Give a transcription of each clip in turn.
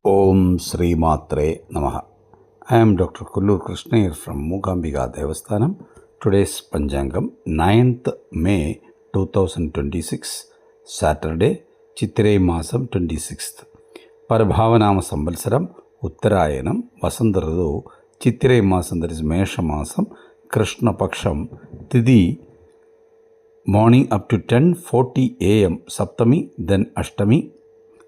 Om Sri Matre Namaha. I am Dr. Kullur Krishna here from Mookambika Devasthanam. Today's Panchangam, 9th May 2026, Saturday, Chittirei Masam 26th. Parabhavanama Samvalsaram, Uttarayanam, Vasantaradu, Chittirei Masam, that is Mesha Masam, Krishna Paksham, Tithi, morning up to 10:40 a.m. Saptami, then Ashtami,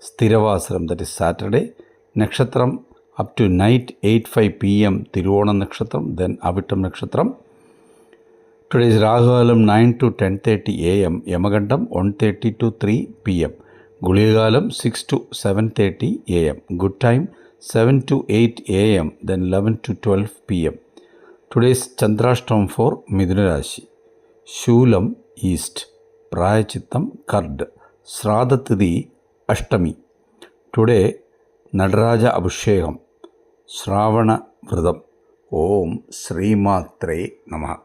Sthiravasaram, that is Saturday, Nakshatram up to night 8:05 p.m. Tiruvona Nakshatram, then Avittam Nakshatram. Today is Rahugalam 9 to 10:30 a.m. Yamagandam 1:30 to 3 p.m. Guligalam 6 to 7:30 a.m. Good time 7 to 8 a.m. then 11 to 12 p.m. Today's Chandrashtam for Midhuna Rashi. Shulam East, Prayachittam Kard, Sradhatidi Ashtami. Today Nadaraja Abhishekam, Shravana Vridam. Om Sri Matre Namaha.